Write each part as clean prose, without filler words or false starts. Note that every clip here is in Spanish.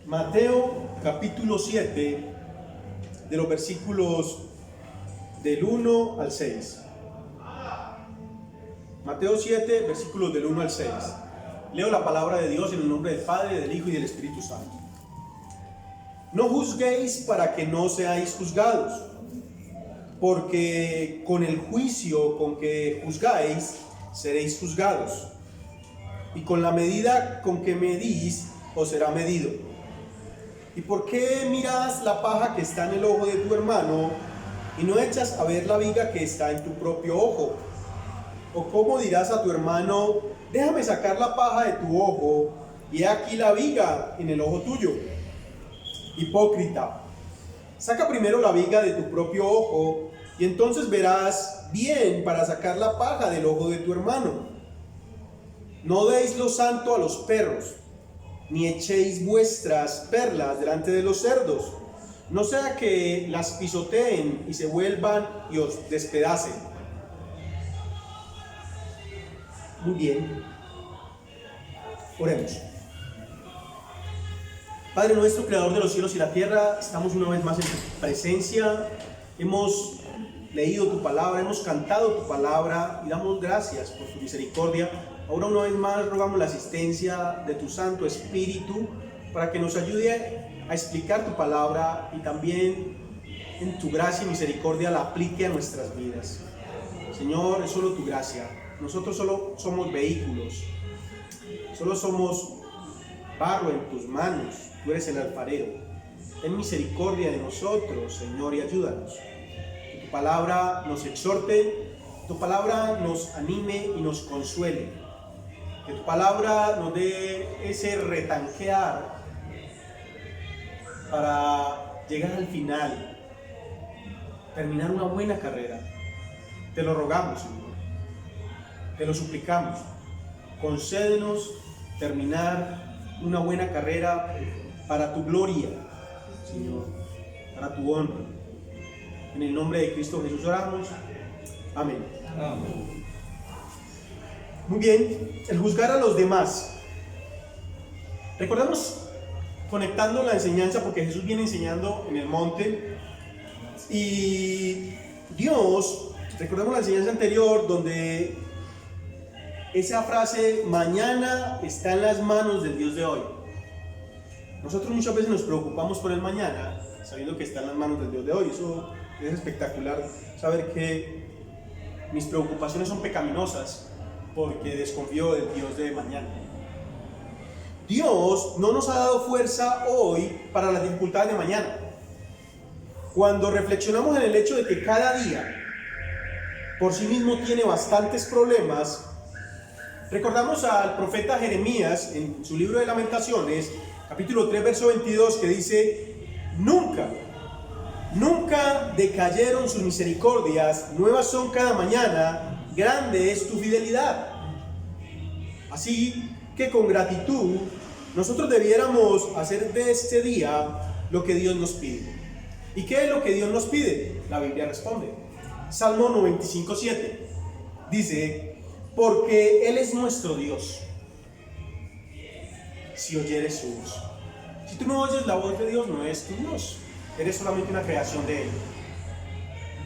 Mateo capítulo 7, de los versículos del 1 al 6. Mateo 7, versículos del 1 al 6. Leo la palabra de Dios en el nombre del Padre, del Hijo y del Espíritu Santo. No juzguéis para que no seáis juzgados, porque con el juicio con que juzgáis, seréis juzgados, y con la medida con que medís, os será medido. ¿Y por qué miras la paja que está en el ojo de tu hermano, y no echas a ver la viga que está en tu propio ojo? ¿O cómo dirás a tu hermano, déjame sacar la paja de tu ojo, y he aquí la viga en el ojo tuyo? Hipócrita, saca primero la viga de tu propio ojo, y entonces verás bien para sacar la paja del ojo de tu hermano. No deis lo santo a los perros, ni echéis vuestras perlas delante de los cerdos, no sea que las pisoteen y se vuelvan y os despedacen. Muy bien, oremos. Padre nuestro, creador de los cielos y la tierra, estamos una vez más en tu presencia. Hemos leído tu palabra, hemos cantado tu palabra y damos gracias por tu misericordia. Ahora una vez más rogamos la asistencia de tu Santo Espíritu para que nos ayude a explicar tu palabra y también en tu gracia y misericordia la aplique a nuestras vidas. Señor, es solo tu gracia. Nosotros solo somos vehículos, solo somos barro en tus manos. Tú eres el alfarero. Ten misericordia de nosotros, Señor, y ayúdanos. Que tu palabra nos exhorte, tu palabra nos anime y nos consuele. Que tu palabra nos dé ese retanquear para llegar al final, terminar una buena carrera. Te lo rogamos, Señor. Te lo suplicamos. Concédenos terminar una buena carrera para tu gloria, Señor, para tu honra. En el nombre de Cristo Jesús oramos. Amén. Amén. Muy bien, el juzgar a los demás. Recordemos, conectando la enseñanza, porque Jesús viene enseñando en el monte, y Dios, recordemos la enseñanza anterior, donde esa frase, mañana está en las manos del Dios de hoy. Nosotros muchas veces nos preocupamos por el mañana, sabiendo que está en las manos del Dios de hoy. Eso es espectacular, saber que mis preocupaciones son pecaminosas, porque desconfío del Dios de mañana. Dios no nos ha dado fuerza hoy para las dificultades de mañana. Cuando reflexionamos en el hecho de que cada día por sí mismo tiene bastantes problemas, recordamos al profeta Jeremías en su libro de Lamentaciones, capítulo 3, verso 22, que dice: nunca decayeron sus misericordias, nuevas son cada mañana, grande es tu fidelidad. Así que con gratitud nosotros debiéramos hacer de este día lo que Dios nos pide. ¿Y qué es lo que Dios nos pide? La Biblia responde. Salmo 95:7 dice: porque Él es nuestro Dios, si oyeres su voz. Si tú no oyes la voz de Dios, no es tu Dios, eres solamente una creación de Él.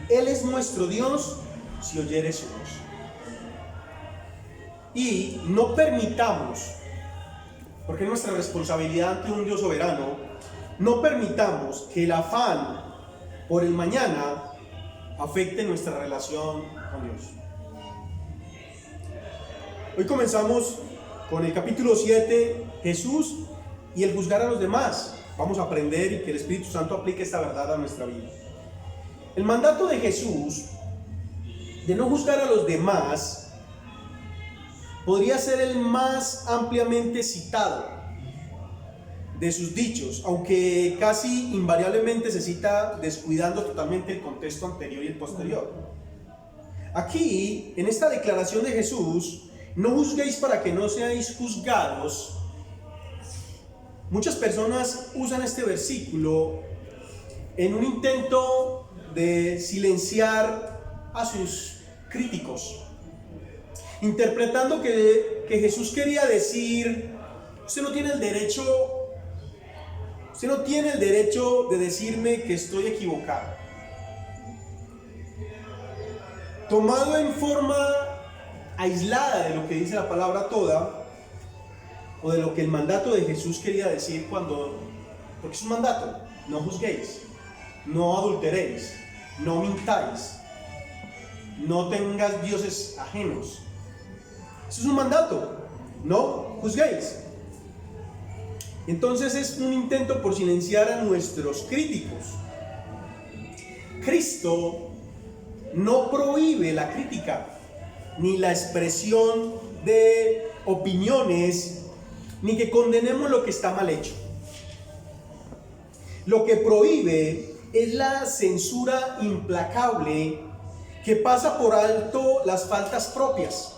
Él es nuestro Dios, si oyeres su voz. Y no permitamos, porque es nuestra responsabilidad ante un Dios soberano, no permitamos que el afán por el mañana afecte nuestra relación con Dios. Hoy comenzamos con el capítulo 7, Jesús y el juzgar a los demás. Vamos a aprender y que el Espíritu Santo aplique esta verdad a nuestra vida. El mandato de Jesús de no juzgar a los demás podría ser el más ampliamente citado de sus dichos, aunque casi invariablemente se cita descuidando totalmente el contexto anterior y el posterior. Aquí, en esta declaración de Jesús, no juzguéis para que no seáis juzgados, muchas personas usan este versículo en un intento de silenciar a sus críticos, interpretando que Jesús quería decir: usted no tiene el derecho Usted no tiene el derecho de decirme que estoy equivocado. Tomado en forma aislada de lo que dice la palabra toda, o de lo que el mandato de Jesús quería decir porque es un mandato: no juzguéis, no adulteréis, no mintáis, no tengas dioses ajenos. Eso es un mandato: no juzguéis. Entonces es un intento por silenciar a nuestros críticos. Cristo no prohíbe la crítica, ni la expresión de opiniones, ni que condenemos lo que está mal hecho. Lo que prohíbe es la censura implacable que pasa por alto las faltas propias,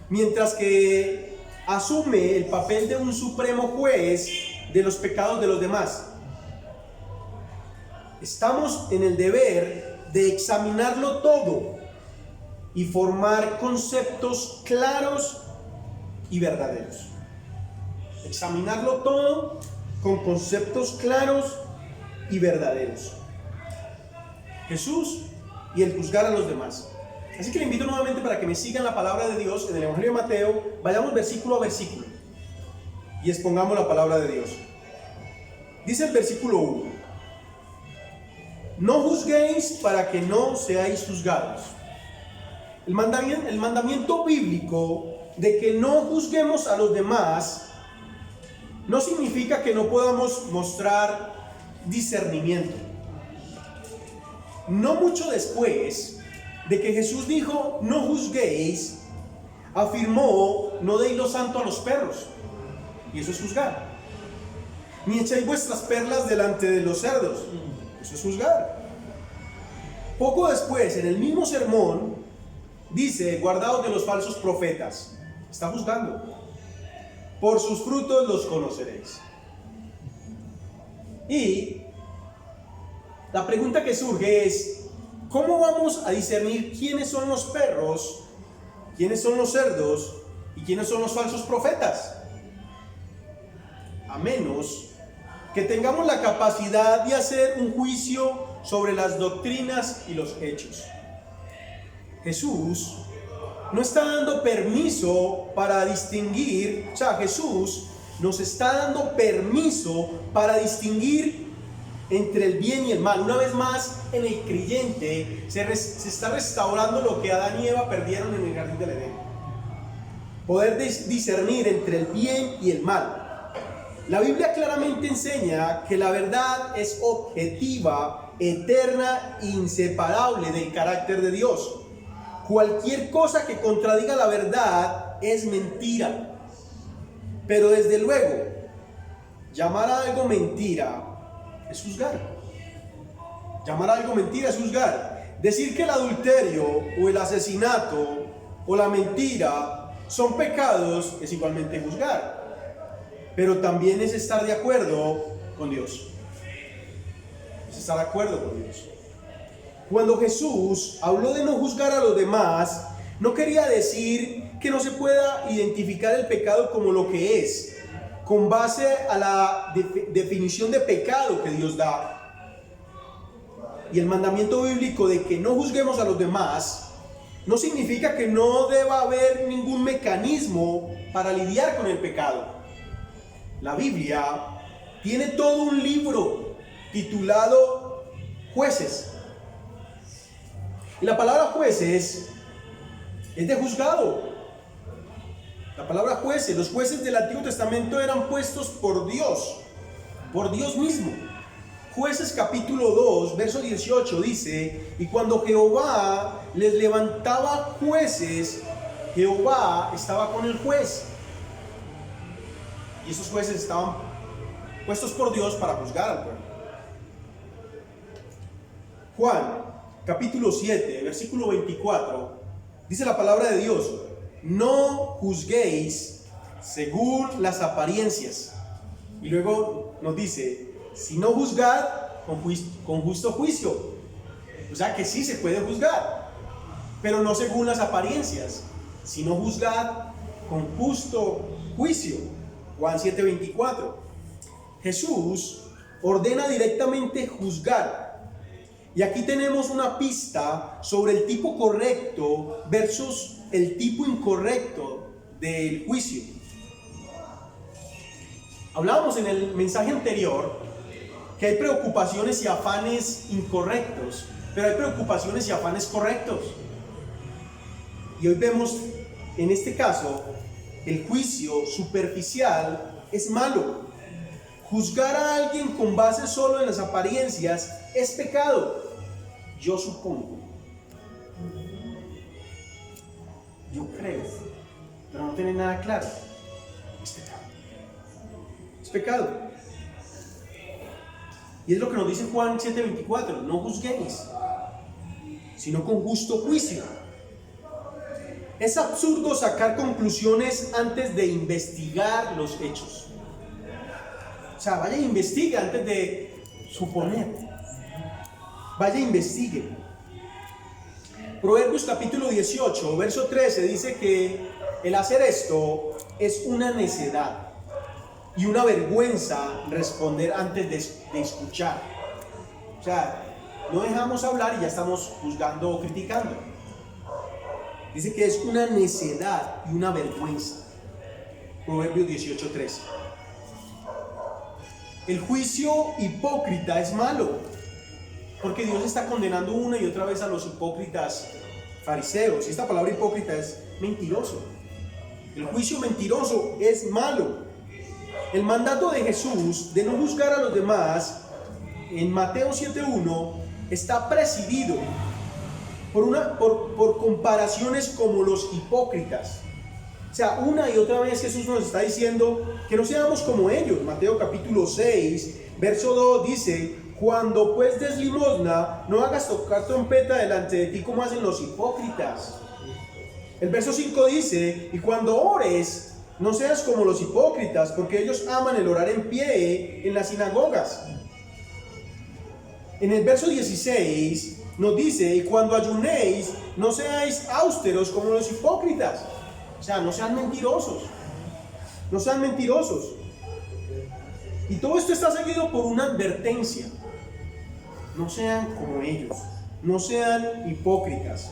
mientras que asume el papel de un supremo juez de los pecados de los demás. Estamos en el deber de examinarlo todo y formar conceptos claros y verdaderos. Examinarlo todo con conceptos claros y verdaderos. Jesús y el juzgar a los demás. Así que le invito nuevamente para que me sigan la palabra de Dios en el Evangelio de Mateo. Vayamos versículo a versículo y expongamos la palabra de Dios. Dice el versículo 1: no juzguéis para que no seáis juzgados. El mandamiento bíblico de que no juzguemos a los demás no significa que no podamos mostrar discernimiento. No mucho después de que Jesús dijo no juzguéis, afirmó: no deis lo santo a los perros. Y eso es juzgar. Ni echéis vuestras perlas delante de los cerdos. Eso es juzgar. Poco después, en el mismo sermón, dice: guardaos de los falsos profetas. Está juzgando. Por sus frutos los conoceréis. Y la pregunta que surge es: ¿cómo vamos a discernir quiénes son los perros, quiénes son los cerdos y quiénes son los falsos profetas? A menos que tengamos la capacidad de hacer un juicio sobre las doctrinas y los hechos. Jesús no está dando permiso para distinguir, Jesús nos está dando permiso para distinguir entre el bien y el mal. Una vez más, en el creyente se está restaurando lo que Adán y Eva perdieron en el jardín del Edén. Poder discernir entre el bien y el mal. La Biblia claramente enseña que la verdad es objetiva, eterna e inseparable del carácter de Dios. Cualquier cosa que contradiga la verdad es mentira. Pero desde luego, llamar a algo mentira es juzgar. Llamar a algo mentira es juzgar. Decir que el adulterio o el asesinato o la mentira son pecados es igualmente juzgar. Pero también es estar de acuerdo con Dios. Es estar de acuerdo con Dios. Cuando Jesús habló de no juzgar a los demás, no quería decir que no se pueda identificar el pecado como lo que es, con base a la definición de pecado que Dios da. Y el mandamiento bíblico de que no juzguemos a los demás no significa que no deba haber ningún mecanismo para lidiar con el pecado. La Biblia tiene todo un libro titulado Jueces. Y la palabra jueces es de juzgado. La palabra jueces, los jueces del Antiguo Testamento eran puestos por Dios mismo. Jueces capítulo 2, verso 18 dice: y cuando Jehová les levantaba jueces, Jehová estaba con el juez. Y esos jueces estaban puestos por Dios para juzgar al pueblo. Juan capítulo 7, versículo 24, dice la palabra de Dios: no juzguéis según las apariencias. Y luego nos dice: sino juzgad con justo juicio. O sea que sí se puede juzgar, pero no según las apariencias, sino juzgad con justo juicio. Juan 7:24. Jesús ordena directamente juzgar. Y aquí tenemos una pista sobre el tipo correcto versus el tipo incorrecto del juicio. Hablábamos en el mensaje anterior que hay preocupaciones y afanes incorrectos, pero hay preocupaciones y afanes correctos. Y hoy vemos, en este caso, el juicio superficial es malo. Juzgar a alguien con base solo en las apariencias es pecado. Yo supongo. Yo creo. Pero no tiene nada claro. Es pecado. Es pecado. Y es lo que nos dice Juan 7:24. No juzguéis, sino con justo juicio. Es absurdo sacar conclusiones antes de investigar los hechos. O sea, vaya e investigue antes de suponer. Vaya e investigue. Proverbios capítulo 18, verso 13 dice que el hacer esto es una necedad y una vergüenza responder antes de escuchar. O sea, no dejamos hablar y ya estamos juzgando o criticando. Dice que es una necedad y una vergüenza. Proverbios 18:13. El juicio hipócrita es malo, porque Dios está condenando una y otra vez a los hipócritas fariseos. Y esta palabra hipócrita es mentiroso. El juicio mentiroso es malo. El mandato de Jesús de no juzgar a los demás en Mateo 7:1 está presidido por comparaciones como los hipócritas. O sea, una y otra vez Jesús nos está diciendo que no seamos como ellos. Mateo capítulo 6, verso 2 dice: cuando pues des limosna, no hagas tocar trompeta delante de ti como hacen los hipócritas. El verso 5 dice: y cuando ores, no seas como los hipócritas, porque ellos aman el orar en pie en las sinagogas. En el verso 16 nos dice: y cuando ayunéis, no seáis austeros como los hipócritas. O sea, no sean mentirosos. No sean mentirosos. Y todo esto está seguido por una advertencia. No sean como ellos. No sean hipócritas.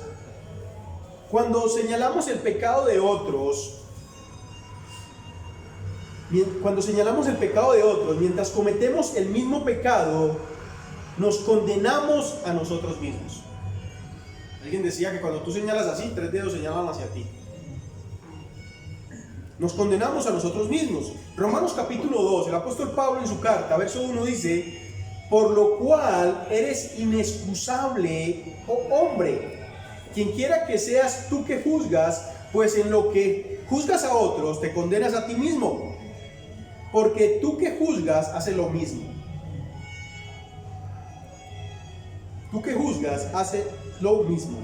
Cuando señalamos el pecado de otros, mientras cometemos el mismo pecado, nos condenamos a nosotros mismos. Alguien decía que cuando tú señalas así, 3 dedos señalan hacia ti. Nos condenamos a nosotros mismos. Romanos capítulo 2, el apóstol Pablo en su carta, verso 1 dice: por lo cual eres inexcusable, oh hombre, quien quiera que seas tú que juzgas, pues en lo que juzgas a otros te condenas a ti mismo, porque tú que juzgas haces lo mismo. Tú que juzgas haces lo mismo.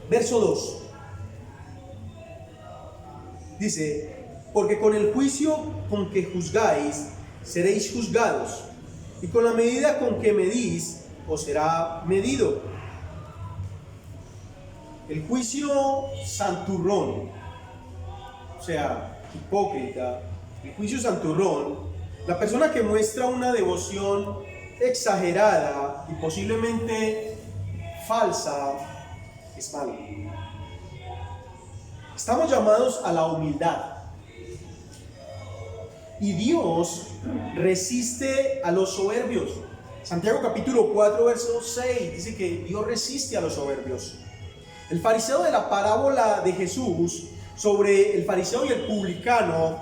Verso 2 dice: porque con el juicio con que juzgáis seréis juzgados, y con la medida con que medís os será medido. El juicio santurrón, o sea, hipócrita, el juicio santurrón, la persona que muestra una devoción exagerada y posiblemente falsa, es malo. Estamos llamados a la humildad. Y Dios resiste a los soberbios. Santiago capítulo 4, verso 6 dice que Dios resiste a los soberbios. El fariseo de la parábola de Jesús sobre el fariseo y el publicano,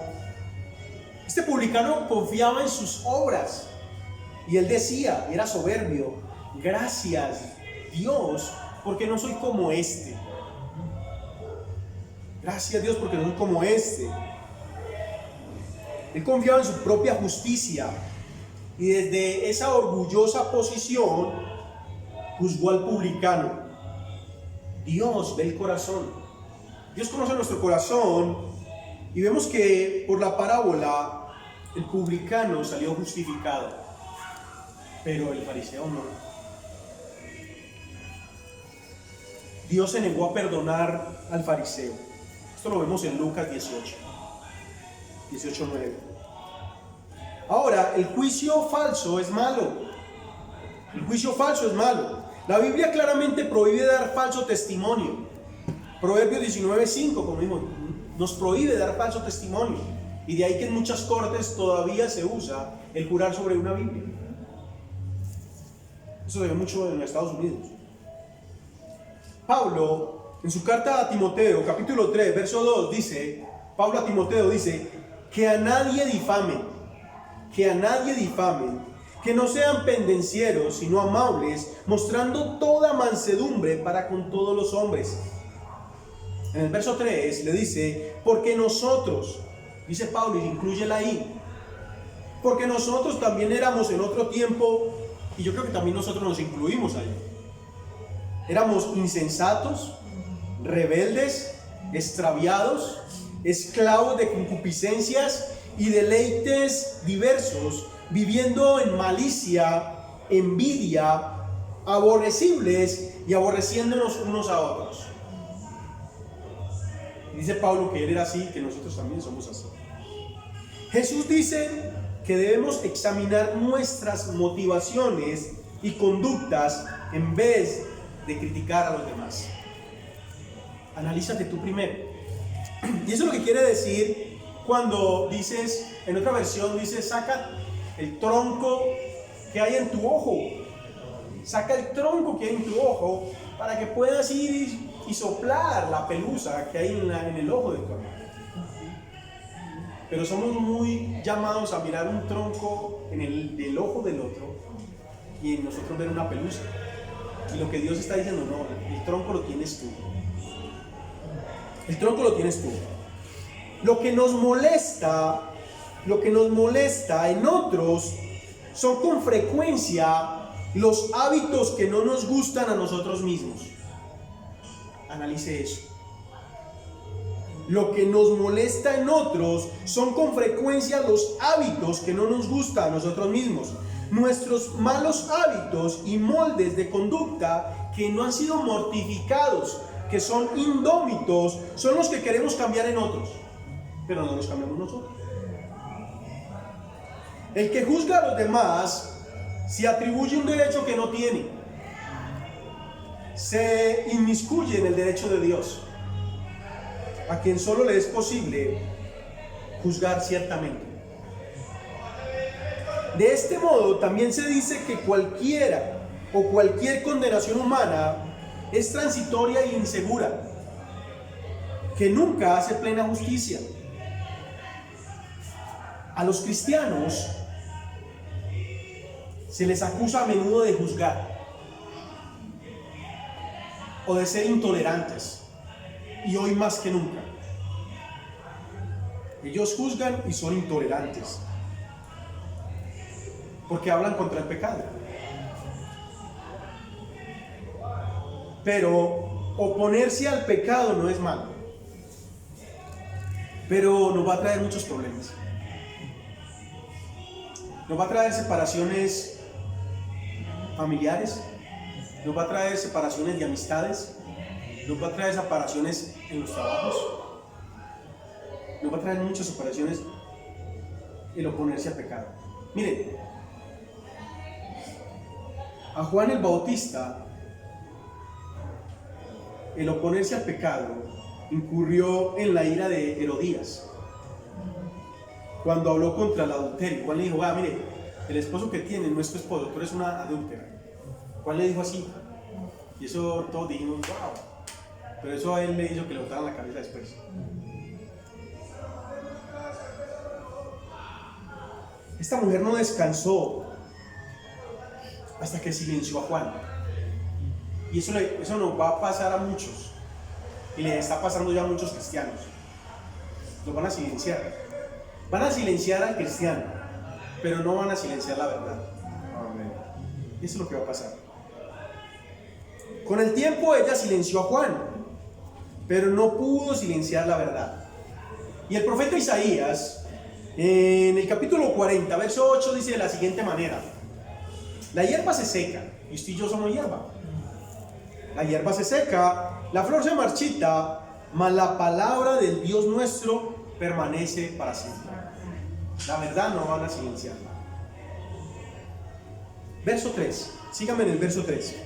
este publicano confiaba en sus obras y él decía, era soberbio: gracias Dios porque no soy como este. Gracias Dios porque no soy como este. Él confiaba en su propia justicia y desde esa orgullosa posición juzgó al publicano. Dios ve el corazón. Dios conoce nuestro corazón y vemos que por la parábola el publicano salió justificado, pero el fariseo no. Dios se negó a perdonar al fariseo. Esto lo vemos en Lucas 18:9. Ahora, el juicio falso es malo. El juicio falso es malo. La Biblia claramente prohíbe dar falso testimonio. Proverbios 19:5, como dijo, nos prohíbe dar falso testimonio. Y de ahí que en muchas cortes todavía se usa el jurar sobre una Biblia. Eso se ve mucho en los Estados Unidos. Pablo, en su carta a Timoteo, capítulo 3, verso 2, dice, Pablo a Timoteo dice, que a nadie difamen, que no sean pendencieros, sino amables, mostrando toda mansedumbre para con todos los hombres. En el verso 3 le dice, porque nosotros, dice Pablo, y inclúyela ahí, porque nosotros también éramos en otro tiempo, y yo creo que también nosotros nos incluimos ahí. Éramos insensatos, rebeldes, extraviados, esclavos de concupiscencias y deleites diversos, viviendo en malicia, envidia, aborrecibles y aborreciéndonos unos a otros. Dice Pablo que él era así, que nosotros también somos así. Jesús dice que debemos examinar nuestras motivaciones y conductas en vez de criticar a los demás. Analízate tú primero. Y eso es lo que quiere decir cuando dices, en otra versión dice, saca el tronco que hay en tu ojo. Saca el tronco que hay en tu ojo para que puedas ir y soplar la pelusa que hay en el ojo de tu hermano. Pero somos muy llamados a mirar un tronco en el ojo del otro y en nosotros ver una pelusa. Y lo que Dios está diciendo, no, el tronco lo tienes tú. El tronco lo tienes tú. Lo que nos molesta en otros son con frecuencia los hábitos que no nos gustan a nosotros mismos. Analice eso. Lo que nos molesta en otros son con frecuencia los hábitos que no nos gustan a nosotros mismos. Nuestros malos hábitos y moldes de conducta que no han sido mortificados, que son indómitos, son los que queremos cambiar en otros, pero no los cambiamos nosotros. El que juzga a los demás se atribuye un derecho que no tiene, se inmiscuye en el derecho de Dios, a quien solo le es posible juzgar ciertamente. De este modo también se dice que cualquier condenación humana es transitoria e insegura, que nunca hace plena justicia. A los cristianos se les acusa a menudo de juzgar o de ser intolerantes, y hoy más que nunca. Ellos juzgan y son intolerantes porque hablan contra el pecado. Pero oponerse al pecado no es malo, pero nos va a traer muchos problemas. Nos va a traer separaciones familiares, nos va a traer separaciones de amistades, nos va a traer separaciones en los trabajos, nos va a traer muchas separaciones el oponerse al pecado. Miren, a Juan el Bautista, el oponerse al pecado incurrió en la ira de Herodías cuando habló contra el adulterio. Juan le dijo, mire, el esposo que tiene no es tu esposo, tú eres una adúltera. Juan le dijo así, y eso todos dijimos, wow, pero eso a él le hizo que le botaran la cabeza después. Esta mujer no descansó hasta que silenció a Juan. Y eso nos va a pasar a muchos, y le está pasando ya a muchos cristianos. Los van a silenciar. Van a silenciar al cristiano, pero no van a silenciar la verdad. Amén. Eso es lo que va a pasar. Con el tiempo ella silenció a Juan, pero no pudo silenciar la verdad. Y el profeta Isaías, en el capítulo 40, verso 8, dice de la siguiente manera: la hierba se seca, y usted y yo somos hierba. La hierba se seca, la flor se marchita, mas la palabra del Dios nuestro permanece para siempre. La verdad no van a silenciarla. Verso 3. Síganme en el verso 3.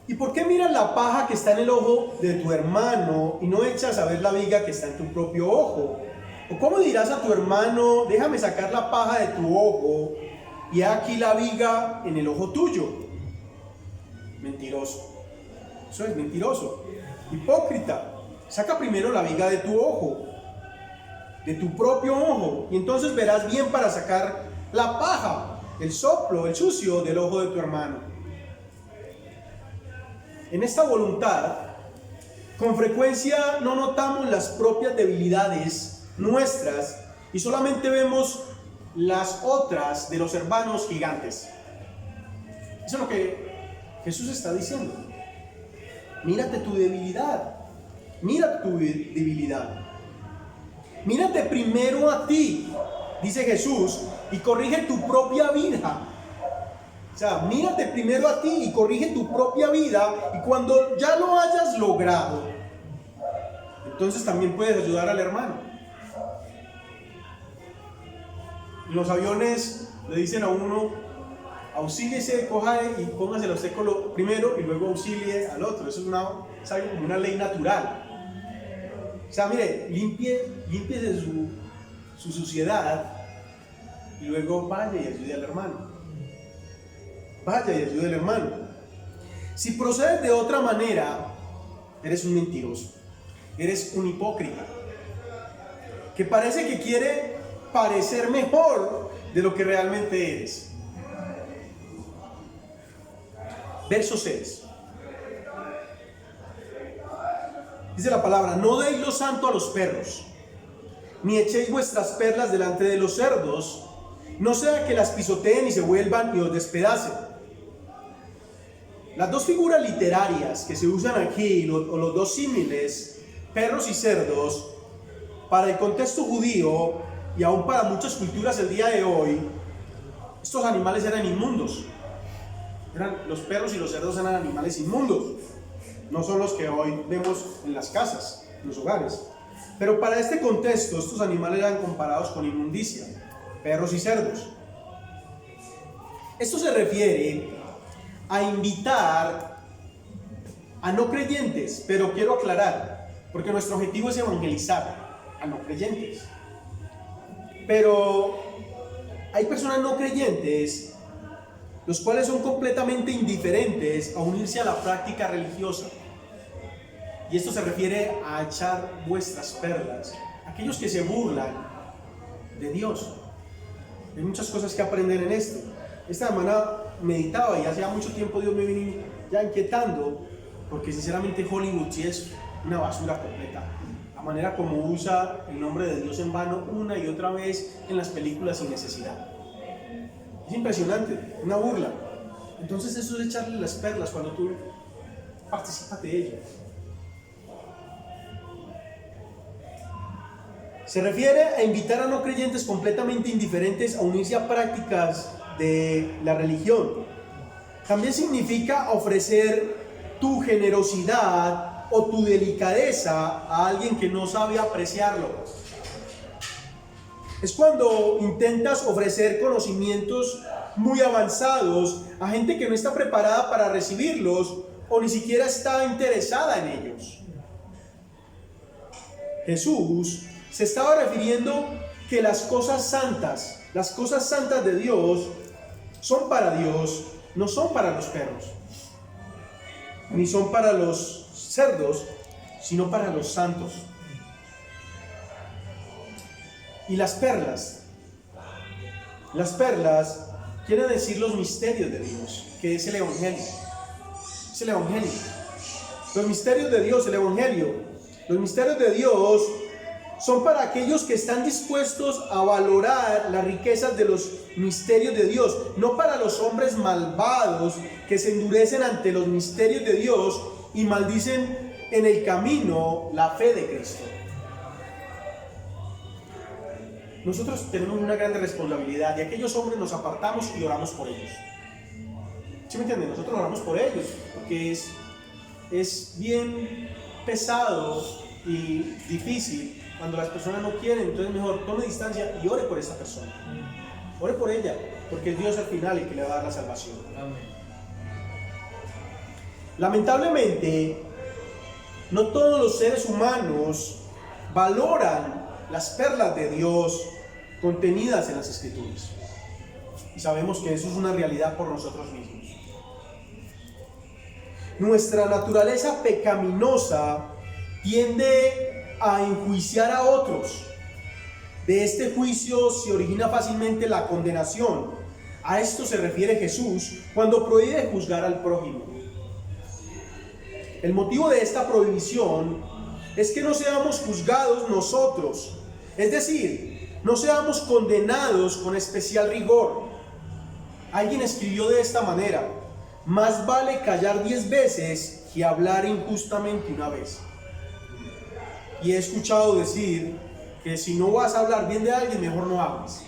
¿Y por qué miras la paja que está en el ojo de tu hermano y no echas a ver la viga que está en tu propio ojo? ¿O cómo dirás a tu hermano, déjame sacar la paja de tu ojo y aquí la viga en el ojo tuyo? Mentiroso. Eso es mentiroso. Hipócrita. Saca primero la viga de tu ojo, de tu propio ojo, y entonces verás bien para sacar la paja, el soplo, el sucio del ojo de tu hermano. En esta voluntad, con frecuencia no notamos las propias debilidades nuestras y solamente vemos las otras de los hermanos gigantes. Eso es lo que Jesús está diciendo. Mírate tu debilidad. Mira tu debilidad. Mírate primero a ti, dice Jesús, y corrige tu propia vida. O sea, mírate primero a ti y corrige tu propia vida, y cuando ya lo hayas logrado, entonces también puedes ayudar al hermano. En los aviones le dicen a uno, auxíliese, coja y póngase los secos primero y luego auxilie al otro. Eso es algo como una ley natural. O sea, mire, límpiese su suciedad y luego vaya y ayude al hermano. Vaya y ayude al hermano. Si procedes de otra manera, eres un mentiroso, eres un hipócrita, que parece que quiere parecer mejor de lo que realmente eres. Verso 6. Dice la palabra, no deis lo santo a los perros, ni echéis vuestras perlas delante de los cerdos, no sea que las pisoteen y se vuelvan y os despedacen. Las dos figuras literarias que se usan aquí, o los dos símiles, perros y cerdos, para el contexto judío y aún para muchas culturas el día de hoy, estos animales eran inmundos. Los perros y los cerdos eran animales inmundos. No son los que hoy vemos en las casas, en los hogares. Pero para este contexto, estos animales eran comparados con inmundicia, perros y cerdos. Esto se refiere a invitar a no creyentes, pero quiero aclarar, porque nuestro objetivo es evangelizar a no creyentes. Pero hay personas no creyentes los cuales son completamente indiferentes a unirse a la práctica religiosa. Y esto se refiere a echar vuestras perlas, aquellos que se burlan de Dios. Hay muchas cosas que aprender en esto. Esta semana meditaba y hacía mucho tiempo Dios me vino ya inquietando, porque sinceramente Hollywood sí es una basura completa. La manera como usa el nombre de Dios en vano una y otra vez en las películas sin necesidad. Es impresionante, una burla. Entonces eso es echarle las perlas cuando tú participas de ello. Se refiere a invitar a no creyentes completamente indiferentes a unirse a prácticas de la religión. También significa ofrecer tu generosidad o tu delicadeza a alguien que no sabe apreciarlo. Es cuando intentas ofrecer conocimientos muy avanzados a gente que no está preparada para recibirlos o ni siquiera está interesada en ellos. Jesús se estaba refiriendo que las cosas santas de Dios son para Dios, no son para los perros, ni son para los cerdos, sino para los santos. Y las perlas quieren decir los misterios de Dios, que es el Evangelio. Es el Evangelio. Los misterios de Dios, el Evangelio. Los misterios de Dios son para aquellos que están dispuestos a valorar las riquezas de los misterios de Dios, no para los hombres malvados que se endurecen ante los misterios de Dios y maldicen en el camino la fe de Cristo. Nosotros tenemos una gran responsabilidad y aquellos hombres nos apartamos y oramos por ellos. ¿Sí me entienden? Nosotros oramos por ellos porque es bien pesado y difícil Cuando las personas no quieren, entonces mejor tome distancia y ore por esta persona. Ore por ella, porque es Dios al final el que le va a dar la salvación. Amén. Lamentablemente, no todos los seres humanos valoran las perlas de Dios contenidas en las Escrituras. Y sabemos que eso es una realidad por nosotros mismos. Nuestra naturaleza pecaminosa tiende a enjuiciar a otros. De este juicio se origina fácilmente la condenación. A esto se refiere Jesús cuando prohíbe juzgar al prójimo. El motivo de esta prohibición es que no seamos juzgados nosotros, es decir, no seamos condenados con especial rigor. Alguien escribió de esta manera: más vale callar 10 veces que hablar injustamente una vez. Y he escuchado decir que si no vas a hablar bien de alguien, mejor no hables.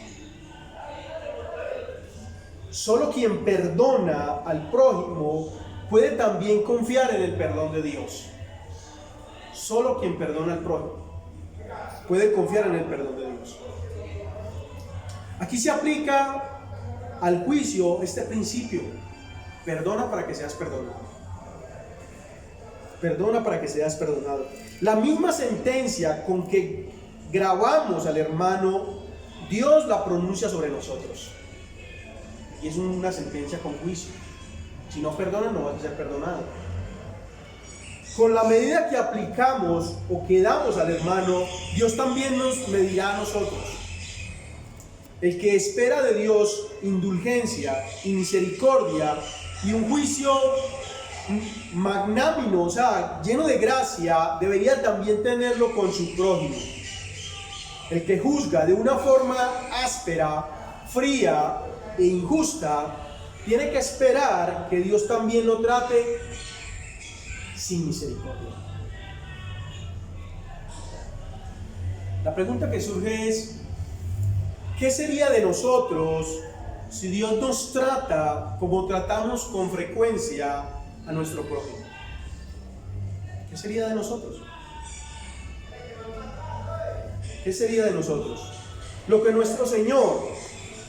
Solo quien perdona al prójimo puede también confiar en el perdón de Dios. Solo quien perdona al prójimo puede confiar en el perdón de Dios. Aquí se aplica al juicio este principio: perdona para que seas perdonado. Perdona para que seas perdonado. La misma sentencia con que grabamos al hermano, Dios la pronuncia sobre nosotros. Y es una sentencia con juicio. Si no perdonas, no vas a ser perdonado. Con la medida que aplicamos o que damos al hermano, Dios también nos medirá a nosotros. El que espera de Dios indulgencia y misericordia y un juicio magnánimo, o sea, lleno de gracia, debería también tenerlo con su prójimo. El que juzga de una forma áspera, fría e injusta, tiene que esperar que Dios también lo trate sin misericordia. La pregunta que surge es: ¿qué sería de nosotros si Dios nos trata como tratamos con frecuencia a nuestro prójimo? ¿Qué sería de nosotros? ¿Qué sería de nosotros? Lo que nuestro Señor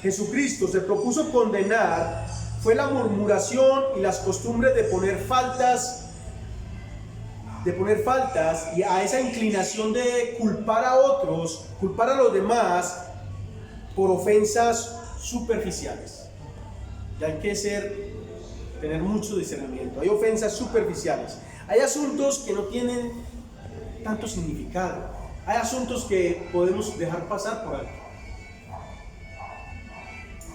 Jesucristo se propuso condenar fue la murmuración y las costumbres de poner faltas y a esa inclinación de culpar a otros, culpar a los demás por ofensas superficiales. Y hay que tener mucho discernimiento. Hay ofensas superficiales. Hay asuntos que no tienen tanto significado. Hay asuntos que podemos dejar pasar por alto.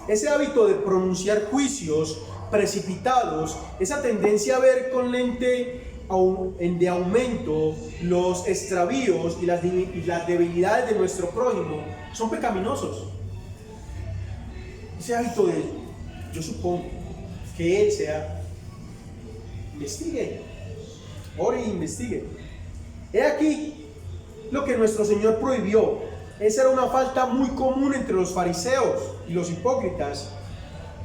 Ese hábito de pronunciar juicios precipitados, esa tendencia a ver con lente de aumento los extravíos y las debilidades de nuestro prójimo, son pecaminosos. Ese hábito de, yo supongo, que él investigue, ore e investigue. He aquí lo que nuestro Señor prohibió. Esa era una falta muy común entre los fariseos y los hipócritas,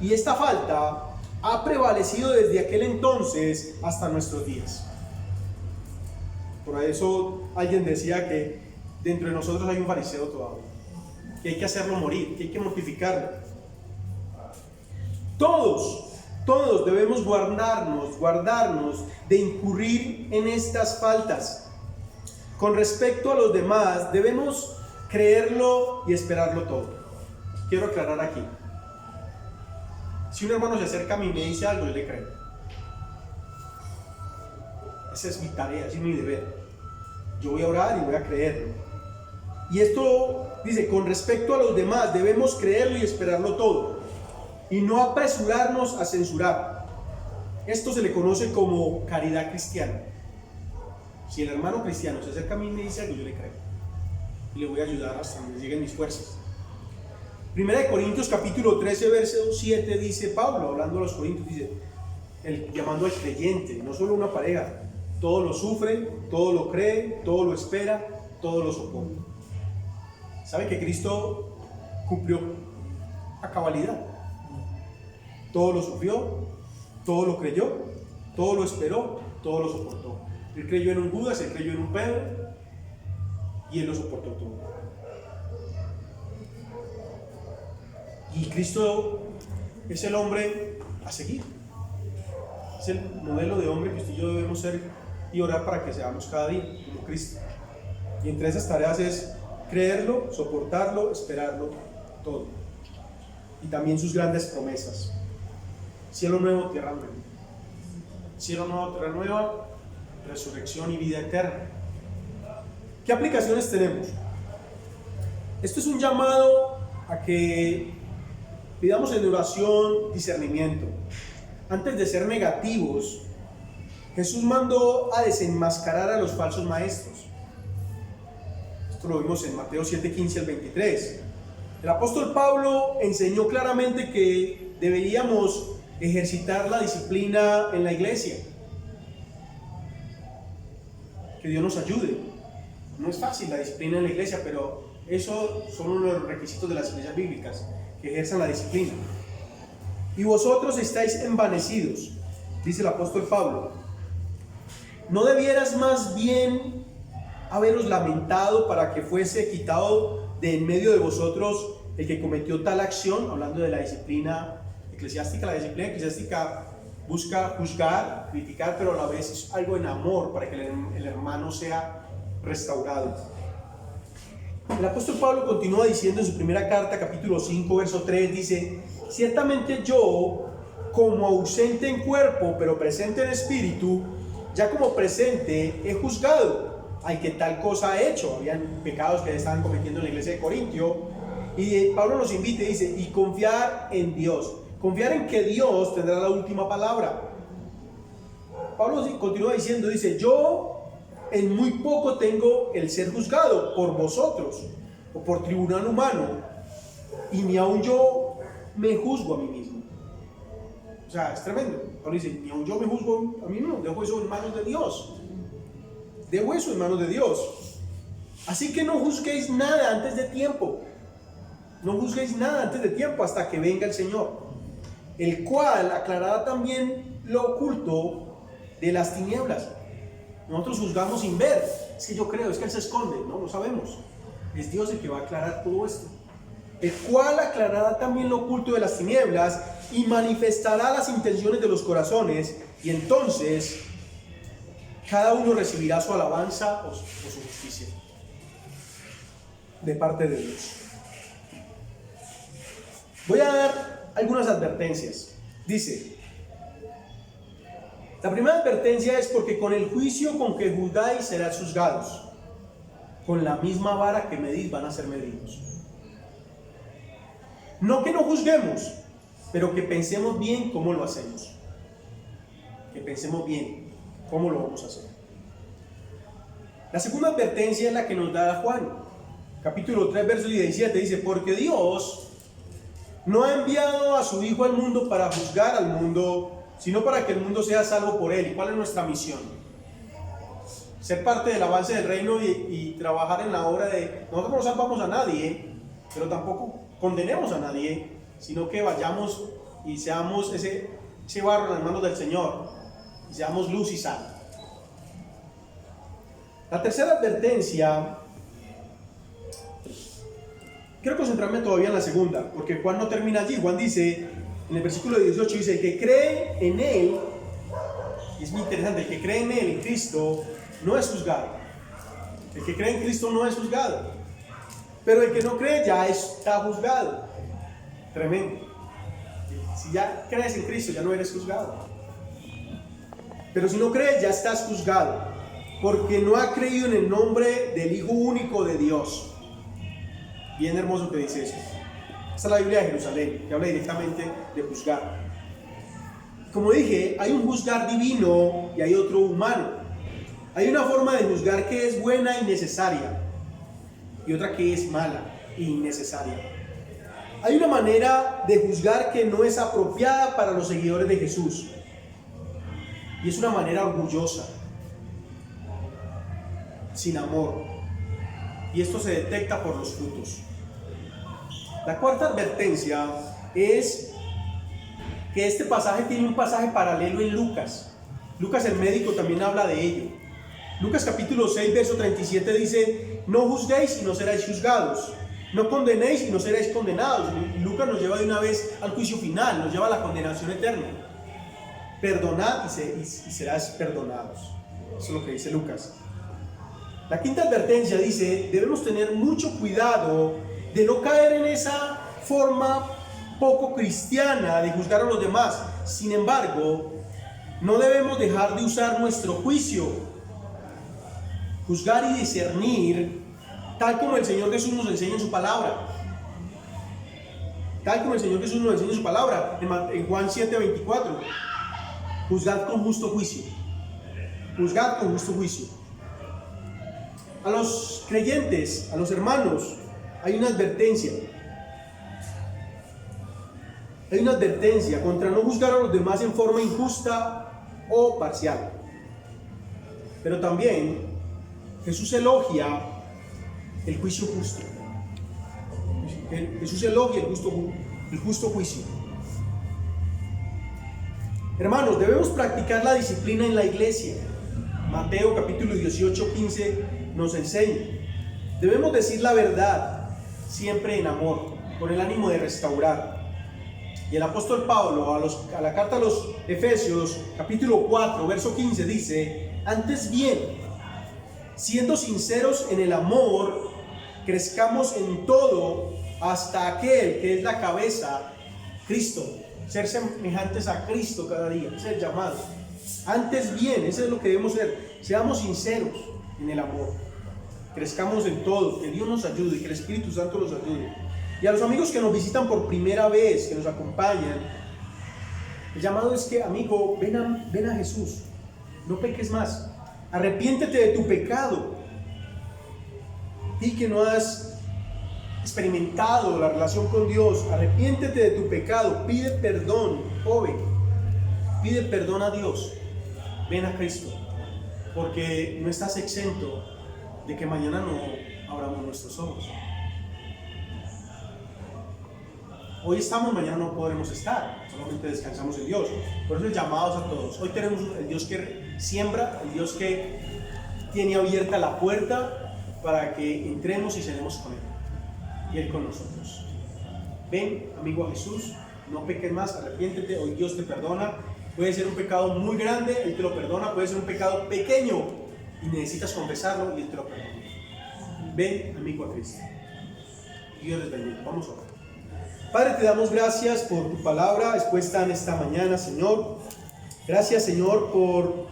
y esta falta ha prevalecido desde aquel entonces hasta nuestros días. Por eso alguien decía que dentro de nosotros hay un fariseo todavía, que hay que hacerlo morir, que hay que mortificarlo. Todos debemos guardarnos de incurrir en estas faltas. Con respecto a los demás, debemos creerlo y esperarlo todo. Quiero aclarar aquí: si un hermano se acerca a mí y me dice algo, yo le creo. Esa es mi tarea, ese es mi deber. Yo voy a orar y voy a creerlo. Y esto dice: con respecto a los demás, debemos creerlo y esperarlo todo, y no apresurarnos a censurar. Esto se le conoce como caridad cristiana. Si el hermano cristiano se acerca a mí y me dice algo, yo le creo y le voy a ayudar hasta donde lleguen mis fuerzas. Primera de Corintios capítulo 13 verso 7 dice Pablo, hablando a los corintios, dice, llamando al creyente, no solo una pareja: todo lo sufre, todo lo cree, todo lo espera, todo lo soporta. ¿Sabe que Cristo cumplió a cabalidad? Todo lo sufrió, todo lo creyó, todo lo esperó, todo lo soportó. Él creyó en un Judas, él creyó en un Pedro, y Él lo soportó todo. Y Cristo es el hombre a seguir. Es el modelo de hombre que usted y yo debemos ser y orar para que seamos cada día como Cristo. Y entre esas tareas es creerlo, soportarlo, esperarlo, todo. Y también sus grandes promesas. Cielo nuevo, tierra nueva. Cielo nuevo, tierra nueva, resurrección y vida eterna. ¿Qué aplicaciones tenemos? Esto es un llamado a que pidamos en oración discernimiento. Antes de ser negativos, Jesús mandó a desenmascarar a los falsos maestros. Esto lo vimos en Mateo 7:15 al 23. El apóstol Pablo enseñó claramente que deberíamos ejercitar la disciplina en la iglesia. Que Dios nos ayude. No es fácil la disciplina en la iglesia, pero eso son uno de los requisitos de las iglesias bíblicas, que ejerzan la disciplina. Y vosotros estáis envanecidos, dice el apóstol Pablo. ¿No debieras más bien haberos lamentado para que fuese quitado de en medio de vosotros el que cometió tal acción? Hablando de la disciplina eclesiástica. La disciplina eclesiástica busca juzgar, criticar, pero a la vez es algo en amor para que el hermano sea restaurado. El apóstol Pablo continúa diciendo en su primera carta, capítulo 5, verso 3, dice: ciertamente yo, como ausente en cuerpo, pero presente en espíritu, ya como presente he juzgado al que tal cosa ha hecho. Habían pecados que estaban cometiendo en la iglesia de Corintio, y Pablo nos invita y dice: y confiar en Dios, confiar en que Dios tendrá la última palabra. Pablo continúa diciendo, dice: yo en muy poco tengo el ser juzgado por vosotros o por tribunal humano, y ni aun yo me juzgo a mí mismo. O sea, es tremendo. Pablo dice: ni aun yo me juzgo a mí mismo, dejo eso en manos de Dios. Dejo eso en manos de Dios. Así que no juzguéis nada antes de tiempo. No juzguéis nada antes de tiempo hasta que venga el Señor, el cual aclarará también lo oculto de las tinieblas. Nosotros juzgamos sin ver. Es que yo creo, es que Él se esconde. No, no sabemos. Es Dios el que va a aclarar todo esto. El cual aclarará también lo oculto de las tinieblas y manifestará las intenciones de los corazones, y entonces cada uno recibirá su alabanza o su justicia de parte de Dios. Voy a dar algunas advertencias. Dice: la primera advertencia es: porque con el juicio con que juzgáis seráis juzgados, con la misma vara que medís van a ser medidos. No que no juzguemos, pero que pensemos bien cómo lo hacemos. Que pensemos bien cómo lo vamos a hacer. La segunda advertencia es la que nos da Juan, capítulo 3, verso 17, dice: porque Dios no ha enviado a su Hijo al mundo para juzgar al mundo, sino para que el mundo sea salvo por Él. ¿Y cuál es nuestra misión? Ser parte del avance del reino y trabajar en la obra de... Nosotros no salvamos a nadie, pero tampoco condenemos a nadie, sino que vayamos y seamos ese barro en las manos del Señor, y seamos luz y sal. La tercera advertencia, quiero concentrarme todavía en la segunda, porque Juan no termina allí. Juan dice, en el versículo 18, dice: el que cree en Él, y es muy interesante, el que cree en Él, en Cristo, no es juzgado. El que cree en Cristo no es juzgado, pero el que no cree ya está juzgado. Tremendo. Si ya crees en Cristo, ya no eres juzgado. Pero si no crees, ya estás juzgado, porque no ha creído en el nombre del Hijo único de Dios. Bien hermoso que dice eso. Esta es la Biblia de Jerusalén, que habla directamente de juzgar. Como dije, hay un juzgar divino y hay otro humano. Hay una forma de juzgar que es buena y necesaria, y otra que es mala e innecesaria. Hay una manera de juzgar que no es apropiada para los seguidores de Jesús, y es una manera orgullosa, sin amor, y esto se detecta por los frutos. La cuarta advertencia es que este pasaje tiene un pasaje paralelo en Lucas. Lucas el médico también habla de ello. Lucas capítulo 6, verso 37 dice: no juzguéis y no seráis juzgados, no condenéis y no seréis condenados. Y Lucas nos lleva de una vez al juicio final, nos lleva a la condenación eterna. Perdonad y serás perdonados. Eso es lo que dice Lucas. La quinta advertencia dice, debemos tener mucho cuidado de no caer en esa forma poco cristiana de juzgar a los demás. Sin embargo, no debemos dejar de usar nuestro juicio, juzgar y discernir, tal como el Señor Jesús nos enseña en su palabra. Tal como el Señor Jesús nos enseña en su palabra, en Juan 7:24. Juzgad con justo juicio. Juzgad con justo juicio. A los creyentes, a los hermanos, hay una advertencia. Hay una advertencia contra no juzgar a los demás en forma injusta o parcial. Pero también Jesús elogia el juicio justo. Jesús elogia el justo juicio. Hermanos, debemos practicar la disciplina en la iglesia. Mateo capítulo 18:15 nos enseña. Debemos decir la verdad, siempre en amor, con el ánimo de restaurar. Y el apóstol Pablo, a la carta a los Efesios, capítulo 4, verso 15, dice: antes bien, siendo sinceros en el amor, crezcamos en todo hasta aquel que es la cabeza, Cristo. Ser semejantes a Cristo cada día, ese es el llamado. Antes bien, eso es lo que debemos ser. Seamos sinceros en el amor. Crezcamos en todo, que Dios nos ayude y que el Espíritu Santo nos ayude. Y a los amigos que nos visitan por primera vez, que nos acompañan, el llamado es que, amigo, ven a Jesús, no peques más, arrepiéntete de tu pecado. Di que no has experimentado la relación con Dios, arrepiéntete de tu pecado, pide perdón, joven, pide perdón a Dios, ven a Cristo, porque no estás exento de que mañana no abramos nuestros ojos. Hoy estamos, mañana no podremos estar, solamente descansamos en Dios. Por eso el llamado a todos. Hoy tenemos el Dios que siembra, el Dios que tiene abierta la puerta para que entremos y cenemos con Él y Él con nosotros. Ven, amigo, a Jesús, no peques más, arrepiéntete, hoy Dios te perdona. Puede ser un pecado muy grande, Él te lo perdona, puede ser un pecado pequeño y necesitas confesarlo y Él te lo perdona. Ven, amigo, a Cristo. Dios les bendiga. Vamos a orar. Padre, te damos gracias por tu palabra expuesta en esta mañana, Señor. Gracias, Señor, por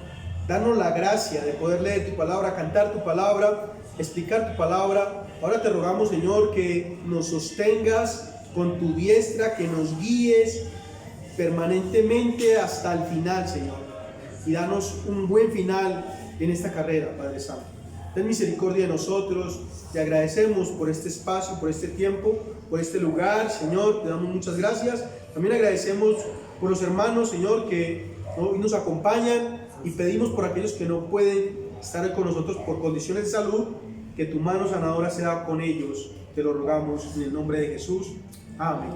darnos la gracia de poder leer tu palabra, cantar tu palabra, explicar tu palabra. Ahora te rogamos, Señor, que nos sostengas con tu diestra, que nos guíes permanentemente hasta el final, Señor. Y danos un buen final en esta carrera, Padre Santo. Ten misericordia de nosotros. Te agradecemos por este espacio, por este tiempo, por este lugar, Señor. Te damos muchas gracias. También agradecemos por los hermanos, Señor, que hoy nos acompañan, y pedimos por aquellos que no pueden estar con nosotros por condiciones de salud, que tu mano sanadora sea con ellos. Te lo rogamos en el nombre de Jesús. Amén.